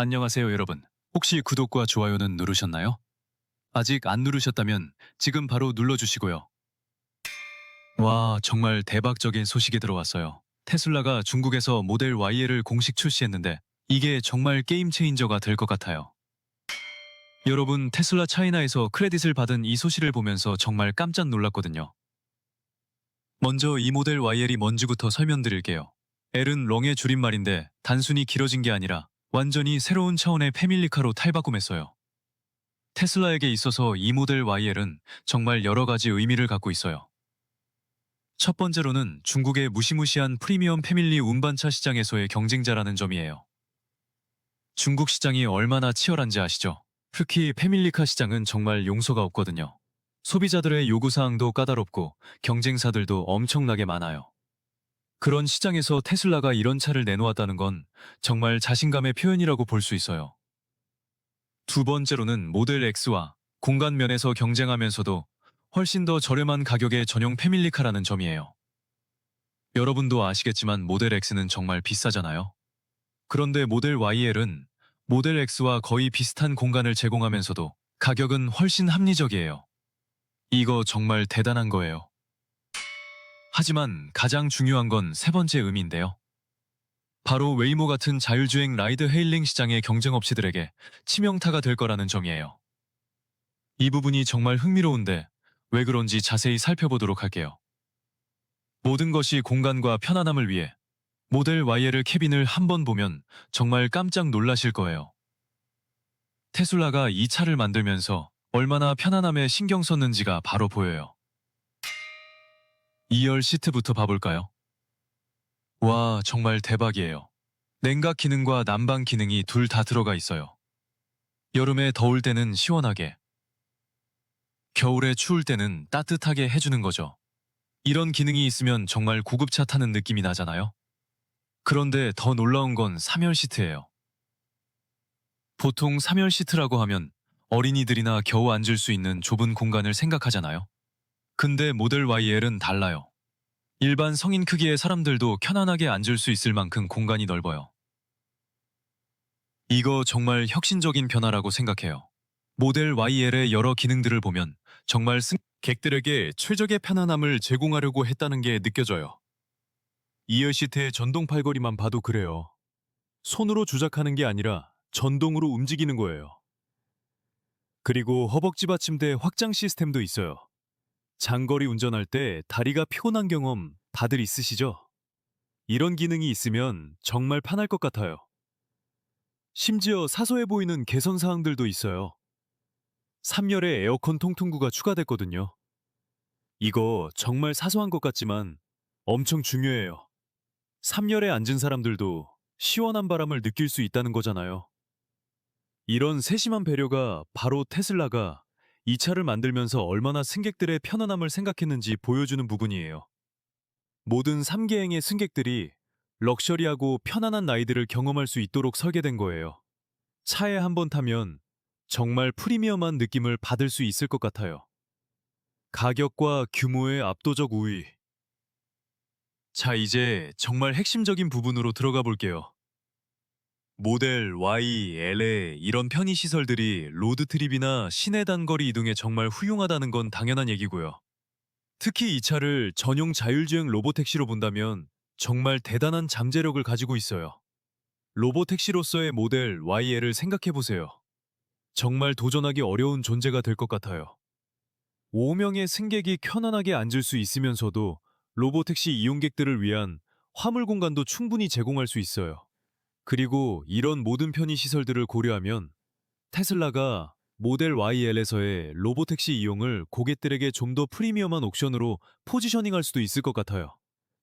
안녕하세요, 여러분. 혹시 구독과 좋아요는 누르셨나요? 아직 안 누르셨다면 지금 바로 눌러주시고요. 와, 정말 대박적인 소식이 들어왔어요. 테슬라가 중국에서 모델 Y를 공식 출시했는데 이게 정말 게임 체인저가 될 것 같아요. 여러분, 테슬라 차이나에서 크레딧을 받은 이 소식을 보면서 정말 깜짝 놀랐거든요. 먼저 이 모델 YL이 뭔지부터 설명드릴게요. L은 롱의 줄임말인데 단순히 길어진 게 아니라 완전히 새로운 차원의 패밀리카로 탈바꿈했어요. 테슬라에게 있어서 이 모델 YL은 정말 여러 가지 의미를 갖고 있어요. 첫 번째로는 중국의 무시무시한 프리미엄 패밀리 운반차 시장에서의 경쟁자라는 점이에요. 중국 시장이 얼마나 치열한지 아시죠? 특히 패밀리카 시장은 정말 용서가 없거든요. 소비자들의 요구사항도 까다롭고 경쟁사들도 엄청나게 많아요. 그런 시장에서 테슬라가 이런 차를 내놓았다는 건 정말 자신감의 표현이라고 볼 수 있어요. 두 번째로는 모델 X와 공간 면에서 경쟁하면서도 훨씬 더 저렴한 가격의 전용 패밀리카라는 점이에요. 여러분도 아시겠지만 모델 X는 정말 비싸잖아요. 그런데 모델 YL은 모델 X와 거의 비슷한 공간을 제공하면서도 가격은 훨씬 합리적이에요. 이거 정말 대단한 거예요. 하지만 가장 중요한 건 세 번째 의미인데요. 바로 웨이모 같은 자율주행 라이드 헤일링 시장의 경쟁업체들에게 치명타가 될 거라는 점이에요. 이 부분이 정말 흥미로운데 왜 그런지 자세히 살펴보도록 할게요. 모든 것이 공간과 편안함을 위해 모델 YL 캐빈을 한번 보면 정말 깜짝 놀라실 거예요. 테슬라가 이 차를 만들면서 얼마나 편안함에 신경 썼는지가 바로 보여요. 2열 시트부터 봐볼까요? 와, 정말 대박이에요. 냉각 기능과 난방 기능이 둘 다 들어가 있어요. 여름에 더울 때는 시원하게, 겨울에 추울 때는 따뜻하게 해주는 거죠. 이런 기능이 있으면 정말 고급차 타는 느낌이 나잖아요? 그런데 더 놀라운 건 3열 시트예요. 보통 3열 시트라고 하면 어린이들이나 겨우 앉을 수 있는 좁은 공간을 생각하잖아요. 근데 모델 YL은 달라요. 일반 성인 크기의 사람들도 편안하게 앉을 수 있을 만큼 공간이 넓어요. 이거 정말 혁신적인 변화라고 생각해요. 모델 YL의 여러 기능들을 보면 정말 승객들에게 최적의 편안함을 제공하려고 했다는 게 느껴져요. 2열 시트의 전동 팔걸이만 봐도 그래요. 손으로 조작하는 게 아니라 전동으로 움직이는 거예요. 그리고 허벅지 받침대 확장 시스템도 있어요. 장거리 운전할 때 다리가 피곤한 경험 다들 있으시죠? 이런 기능이 있으면 정말 편할 것 같아요. 심지어 사소해 보이는 개선 사항들도 있어요. 3열에 에어컨 통풍구가 추가됐거든요. 이거 정말 사소한 것 같지만 엄청 중요해요. 3열에 앉은 사람들도 시원한 바람을 느낄 수 있다는 거잖아요. 이런 세심한 배려가 바로 테슬라가 이 차를 만들면서 얼마나 승객들의 편안함을 생각했는지 보여주는 부분이에요. 모든 3계행의 승객들이 럭셔리하고 편안한 라이드를 경험할 수 있도록 설계된 거예요. 차에 한번 타면 정말 프리미엄한 느낌을 받을 수 있을 것 같아요. 가격과 규모의 압도적 우위. 자, 이제 정말 핵심적인 부분으로 들어가 볼게요. 모델 Y, L의 이런 편의시설들이 로드트립이나 시내 단거리 이동에 정말 훌륭하다는 건 당연한 얘기고요. 특히 이 차를 전용 자율주행 로보택시로 본다면 정말 대단한 잠재력을 가지고 있어요. 로보택시로서의 모델 YL을 생각해보세요. 정말 도전하기 어려운 존재가 될 것 같아요. 5명의 승객이 편안하게 앉을 수 있으면서도 로보택시 이용객들을 위한 화물 공간도 충분히 제공할 수 있어요. 그리고 이런 모든 편의시설들을 고려하면 테슬라가 모델 YL에서의 로보택시 이용을 고객들에게 좀 더 프리미엄한 옵션으로 포지셔닝할 수도 있을 것 같아요.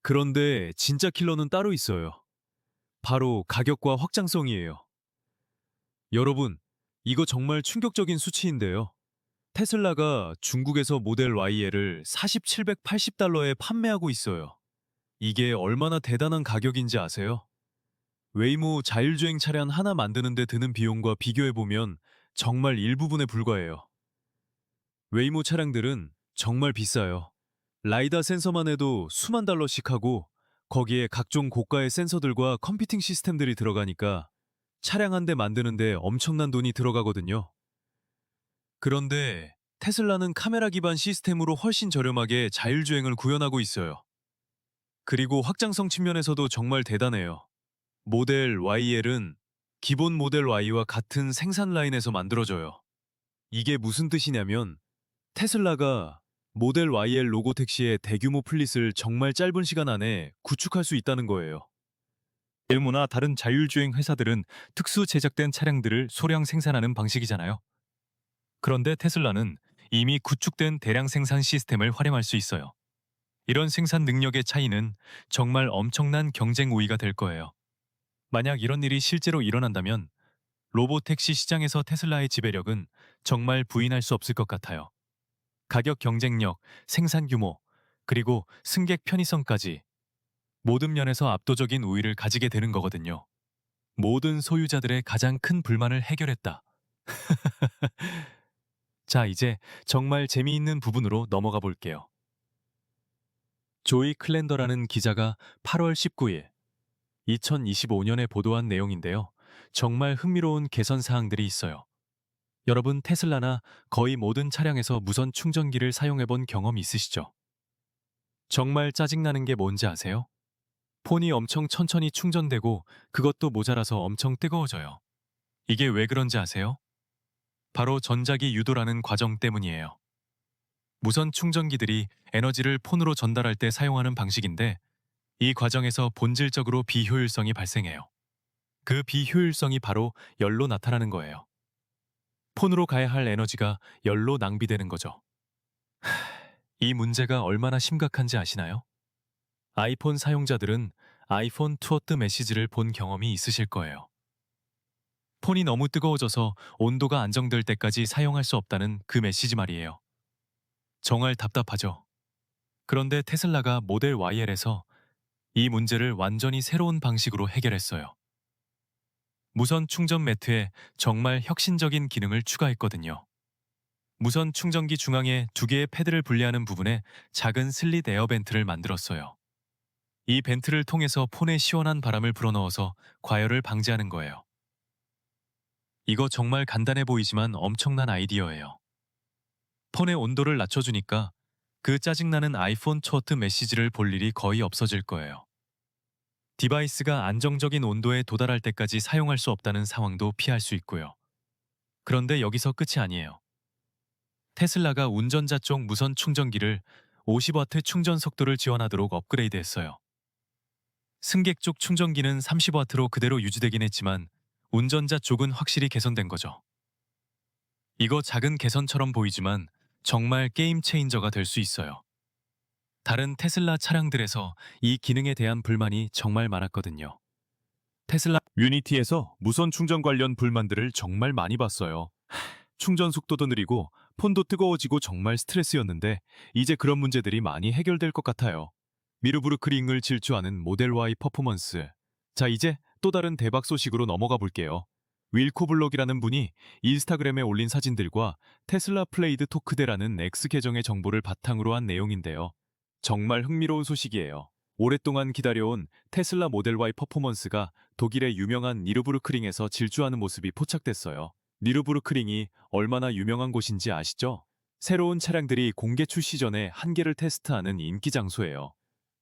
그런데 진짜 킬러는 따로 있어요. 바로 가격과 확장성이에요. 여러분, 이거 정말 충격적인 수치인데요. 테슬라가 중국에서 모델 YL을 4,780달러에 판매하고 있어요. 이게 얼마나 대단한 가격인지 아세요? 웨이모 자율주행 차량 하나 만드는 데 드는 비용과 비교해보면 정말 일부분에 불과해요. 웨이모 차량들은 정말 비싸요. 라이다 센서만 해도 수만 달러씩 하고 거기에 각종 고가의 센서들과 컴퓨팅 시스템들이 들어가니까 차량 한 대 만드는데 엄청난 돈이 들어가거든요. 그런데 테슬라는 카메라 기반 시스템으로 훨씬 저렴하게 자율주행을 구현하고 있어요. 그리고 확장성 측면에서도 정말 대단해요. 모델 YL은 기본 모델 Y와 같은 생산 라인에서 만들어져요. 이게 무슨 뜻이냐면 테슬라가 모델 YL 로고택시의 대규모 플릿을 정말 짧은 시간 안에 구축할 수 있다는 거예요. 일모나 다른 자율주행 회사들은 특수 제작된 차량들을 소량 생산하는 방식이잖아요. 그런데 테슬라는 이미 구축된 대량 생산 시스템을 활용할 수 있어요. 이런 생산 능력의 차이는 정말 엄청난 경쟁 우위가 될 거예요. 만약 이런 일이 실제로 일어난다면 로보택시 시장에서 테슬라의 지배력은 정말 부인할 수 없을 것 같아요. 가격 경쟁력, 생산 규모, 그리고 승객 편의성까지 모든 면에서 압도적인 우위를 가지게 되는 거거든요. 모든 소유자들의 가장 큰 불만을 해결했다. 자, 이제 정말 재미있는 부분으로 넘어가 볼게요. 조이 클랜더라는 기자가 8월 19일 2025년에 보도한 내용인데요. 정말 흥미로운 개선 사항들이 있어요. 여러분 테슬라나 거의 모든 차량에서 무선 충전기를 사용해 본 경험 있으시죠? 정말 짜증나는 게 뭔지 아세요? 폰이 엄청 천천히 충전되고 그것도 모자라서 엄청 뜨거워져요. 이게 왜 그런지 아세요? 바로 전자기 유도라는 과정 때문이에요. 무선 충전기들이 에너지를 폰으로 전달할 때 사용하는 방식인데 이 과정에서 본질적으로 비효율성이 발생해요. 그 비효율성이 바로 열로 나타나는 거예요. 폰으로 가야 할 에너지가 열로 낭비되는 거죠. 이 문제가 얼마나 심각한지 아시나요? 아이폰 사용자들은 아이폰 투어트 메시지를 본 경험이 있으실 거예요. 폰이 너무 뜨거워져서 온도가 안정될 때까지 사용할 수 없다는 그 메시지 말이에요. 정말 답답하죠. 그런데 테슬라가 모델 YL에서 이 문제를 완전히 새로운 방식으로 해결했어요. 무선 충전 매트에 정말 혁신적인 기능을 추가했거든요. 무선 충전기 중앙에 두 개의 패드를 분리하는 부분에 작은 슬릿 에어 벤트를 만들었어요. 이 벤트를 통해서 폰에 시원한 바람을 불어넣어서 과열을 방지하는 거예요. 이거 정말 간단해 보이지만 엄청난 아이디어예요. 폰의 온도를 낮춰주니까 그 짜증나는 아이폰 초트 메시지를 볼 일이 거의 없어질 거예요. 디바이스가 안정적인 온도에 도달할 때까지 사용할 수 없다는 상황도 피할 수 있고요. 그런데 여기서 끝이 아니에요. 테슬라가 운전자 쪽 무선 충전기를 50W 충전 속도를 지원하도록 업그레이드했어요. 승객 쪽 충전기는 30W로 그대로 유지되긴 했지만 운전자 쪽은 확실히 개선된 거죠. 이거 작은 개선처럼 보이지만 정말 게임 체인저가 될 수 있어요. 다른 테슬라 차량들에서 이 기능에 대한 불만이 정말 많았거든요. 테슬라 유니티에서 무선 충전 관련 불만들을 정말 많이 봤어요. 충전 속도도 느리고 폰도 뜨거워지고 정말 스트레스였는데 이제 그런 문제들이 많이 해결될 것 같아요. 미르부르크링을 질주하는 모델 Y 퍼포먼스. 자, 이제 또 다른 대박 소식으로 넘어가 볼게요. 윌코블록이라는 분이 인스타그램에 올린 사진들과 테슬라 플레이드 토크대라는 X 계정의 정보를 바탕으로 한 내용인데요. 정말 흥미로운 소식이에요. 오랫동안 기다려온 테슬라 모델 Y 퍼포먼스가 독일의 유명한 니르부르크링에서 질주하는 모습이 포착됐어요. 니르부르크링이 얼마나 유명한 곳인지 아시죠? 새로운 차량들이 공개 출시 전에 한계를 테스트하는 인기 장소예요.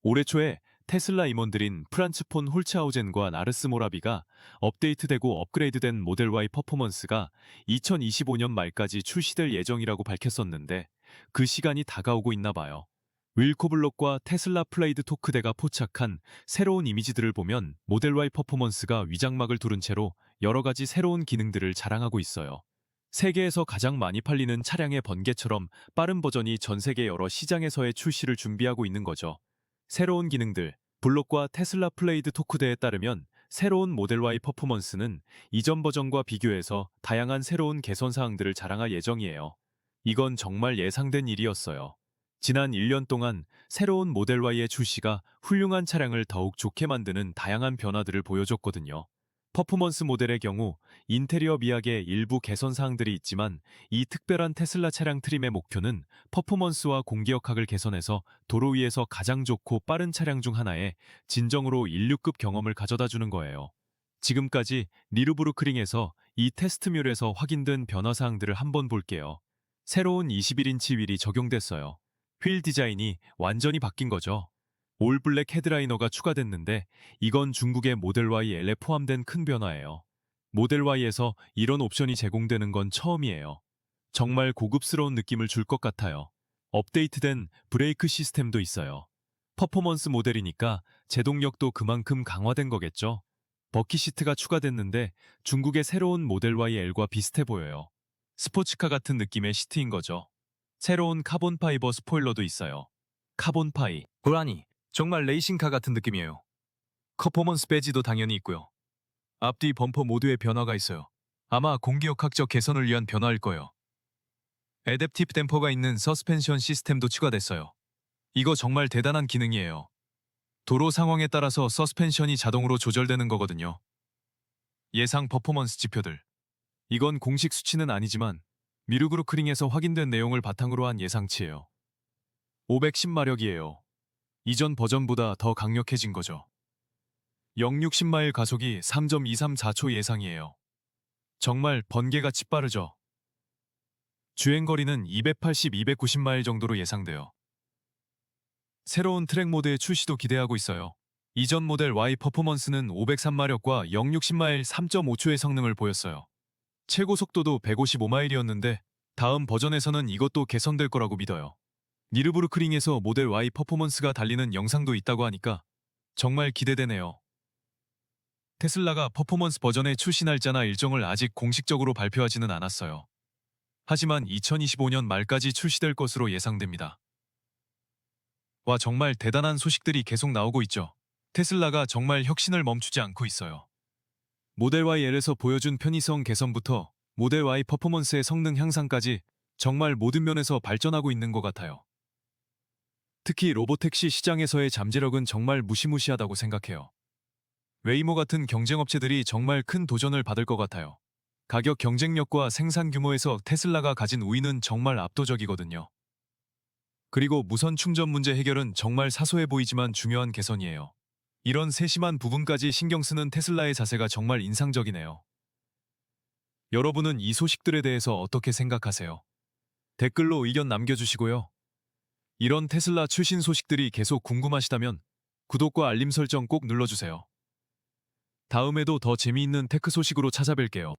올해 초에 테슬라 임원들인 프란츠 폰 홀츠하우젠과 나르스 모라비가 업데이트되고 업그레이드된 모델 Y 퍼포먼스가 2025년 말까지 출시될 예정이라고 밝혔었는데 그 시간이 다가오고 있나 봐요. 윌코블록과 테슬라 플레이드 토크대가 포착한 새로운 이미지들을 보면 모델 Y 퍼포먼스가 위장막을 두른 채로 여러 가지 새로운 기능들을 자랑하고 있어요. 세계에서 가장 많이 팔리는 차량의 번개처럼 빠른 버전이 전 세계 여러 시장에서의 출시를 준비하고 있는 거죠. 새로운 기능들, 블록과 테슬라 플레이드 토크대에 따르면 새로운 모델 Y 퍼포먼스는 이전 버전과 비교해서 다양한 새로운 개선 사항들을 자랑할 예정이에요. 이건 정말 예상된 일이었어요. 지난 1년 동안 새로운 모델 Y의 출시가 훌륭한 차량을 더욱 좋게 만드는 다양한 변화들을 보여줬거든요. 퍼포먼스 모델의 경우 인테리어 미학의 일부 개선 사항들이 있지만 이 특별한 테슬라 차량 트림의 목표는 퍼포먼스와 공기역학을 개선해서 도로 위에서 가장 좋고 빠른 차량 중 하나에 진정으로 인류급 경험을 가져다 주는 거예요. 지금까지 니르부르크링에서 이 테스트뮬에서 확인된 변화사항들을 한번 볼게요. 새로운 21인치 휠이 적용됐어요. 휠 디자인이 완전히 바뀐 거죠. 올 블랙 헤드라이너가 추가됐는데 이건 중국의 모델 YL에 포함된 큰 변화예요. 모델 Y에서 이런 옵션이 제공되는 건 처음이에요. 정말 고급스러운 느낌을 줄 것 같아요. 업데이트된 브레이크 시스템도 있어요. 퍼포먼스 모델이니까 제동력도 그만큼 강화된 거겠죠. 버킷 시트가 추가됐는데 중국의 새로운 모델 YL과 비슷해 보여요. 스포츠카 같은 느낌의 시트인 거죠. 새로운 카본 파이버 스포일러도 있어요. 카본 파이. 고라니. 정말 레이싱카 같은 느낌이에요. 퍼포먼스 배지도 당연히 있고요. 앞뒤 범퍼 모두에 변화가 있어요. 아마 공기역학적 개선을 위한 변화일 거예요. 애댑티브 댐퍼가 있는 서스펜션 시스템도 추가됐어요. 이거 정말 대단한 기능이에요. 도로 상황에 따라서 서스펜션이 자동으로 조절되는 거거든요. 예상 퍼포먼스 지표들. 이건 공식 수치는 아니지만 미르그루크링에서 확인된 내용을 바탕으로 한 예상치예요. 510마력이에요. 이전 버전보다 더 강력해진 거죠. 0-60마일 가속이 3.234초 예상이에요. 정말 번개같이 빠르죠. 주행거리는 280-290마일 정도로 예상돼요. 새로운 트랙 모드의 출시도 기대하고 있어요. 이전 모델 Y 퍼포먼스는 503마력과 0-60마일 3.5초의 성능을 보였어요. 최고 속도도 155마일이었는데 다음 버전에서는 이것도 개선될 거라고 믿어요. 니르부르크링에서 모델 Y 퍼포먼스가 달리는 영상도 있다고 하니까 정말 기대되네요. 테슬라가 퍼포먼스 버전의 출시 날짜나 일정을 아직 공식적으로 발표하지는 않았어요. 하지만 2025년 말까지 출시될 것으로 예상됩니다. 와, 정말 대단한 소식들이 계속 나오고 있죠. 테슬라가 정말 혁신을 멈추지 않고 있어요. 모델 YL에서 보여준 편의성 개선부터 모델 Y 퍼포먼스의 성능 향상까지 정말 모든 면에서 발전하고 있는 것 같아요. 특히 로보택시 시장에서의 잠재력은 정말 무시무시하다고 생각해요. 웨이모 같은 경쟁업체들이 정말 큰 도전을 받을 것 같아요. 가격 경쟁력과 생산 규모에서 테슬라가 가진 우위는 정말 압도적이거든요. 그리고 무선 충전 문제 해결은 정말 사소해 보이지만 중요한 개선이에요. 이런 세심한 부분까지 신경 쓰는 테슬라의 자세가 정말 인상적이네요. 여러분은 이 소식들에 대해서 어떻게 생각하세요? 댓글로 의견 남겨주시고요. 이런 테슬라 출신 소식들이 계속 궁금하시다면 구독과 알림 설정 꼭 눌러주세요. 다음에도 더 재미있는 테크 소식으로 찾아뵐게요.